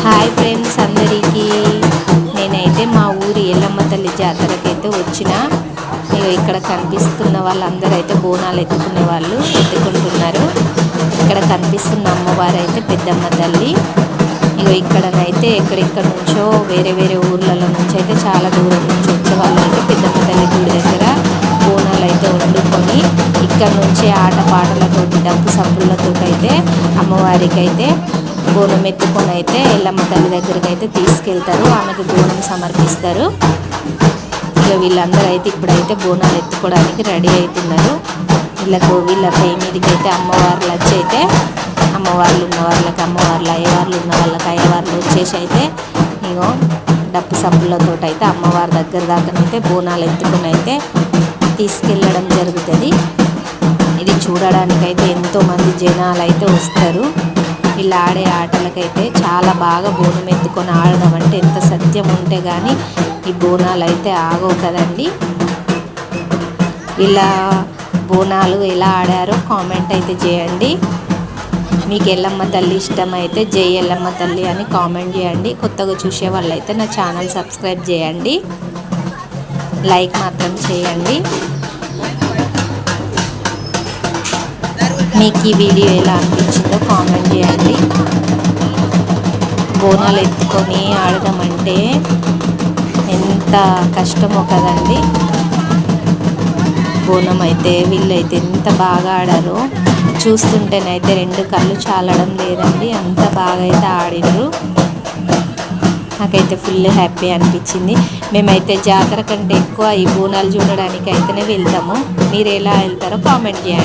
Hi friends అందరికీ, నేనైతే మా ఊరి ఎల్లమ్మ తల్లి జాతరకైతే వచ్చిన. ఇక్కడ కనిపిస్తున్న వాళ్ళందరూ అయితే బోనాలు ఎత్తుకునే వాళ్ళు ఎత్తుకుంటున్నారు. ఇక్కడ కనిపిస్తున్న అమ్మవారు అయితే పెద్దమ్మ తల్లి. ఇక్కడనైతే ఎక్కడెక్కడ నుంచో వేరే వేరే ఊర్లలో నుంచి అయితే చాలా దూరం నుంచి వచ్చే వాళ్ళు అయితే పెద్దమ్మ తల్లి గుడి దగ్గర బోనాలు అయితే వండుకొని ఇక్కడ నుంచి ఆటపాటలతోటి డప్పు సప్పులతో అయితే అమ్మవారికి అయితే బోనం ఎత్తుకొని అయితే ఎల్లమ్మ తల్లి దగ్గరికి అయితే తీసుకెళ్తారు. ఆమెకు బోనం సమర్పిస్తారు. వీళ్ళందరూ అయితే ఇప్పుడైతే బోనాలు ఎత్తుకోవడానికి రెడీ అవుతున్నారు. వీళ్ళ పై మీదకి అయితే అమ్మవార్లు వచ్చి అయితే అమ్మవార్లు ఉన్న వాళ్ళకి అమ్మవార్లు, అయ్యవార్లు ఉన్న వాళ్ళకి అయ్యవార్లు వచ్చేసి అయితే ఇగో డప్పు సప్పులతో అయితే అమ్మవారి దగ్గర దాకానైతే బోనాలు ఎత్తుకుని అయితే తీసుకెళ్ళడం జరుగుతుంది. ఇది చూడడానికైతే ఎంతోమంది జనాలు అయితే వస్తారు. ఇలా ఆడే ఆటలకైతే చాలా బాగా బోనం ఎత్తుకొని ఆడడం అంటే ఎంత సత్యం ఉంటే కానీ ఈ బోనాలు అయితే ఆగవు కదండి. ఇలా బోనాలు ఎలా ఆడారో కామెంట్ అయితే చేయండి. మీకు ఎల్లమ్మ తల్లి ఇష్టమైతే జై ఎల్లమ్మ తల్లి అని కామెంట్ చేయండి. కొత్తగా చూసే వాళ్ళైతే నా ఛానల్ సబ్స్క్రైబ్ చేయండి, లైక్ మాత్రం చేయండి. మీకు ఈ వీడియో ఎలా అనిపించిందో కామెంట్ చేయండి. బోనాలు ఎత్తుకొని ఆడడం అంటే ఎంత కష్టమో కదండి. బోనం అయితే వీళ్ళైతే ఎంత బాగా ఆడారో చూస్తుంటేనైతే రెండు కళ్ళు చాలడం లేదండి. అంత బాగా అయితే ఆడినారు. నాకైతే ఫుల్ హ్యాపీ అనిపించింది. మేమైతే జాతర కంటే ఎక్కువ ఈ బోనాలు చూడడానికి అయితేనే వెళ్తాము. మీరు ఎలా వెళ్తారో కామెంట్ చేయండి.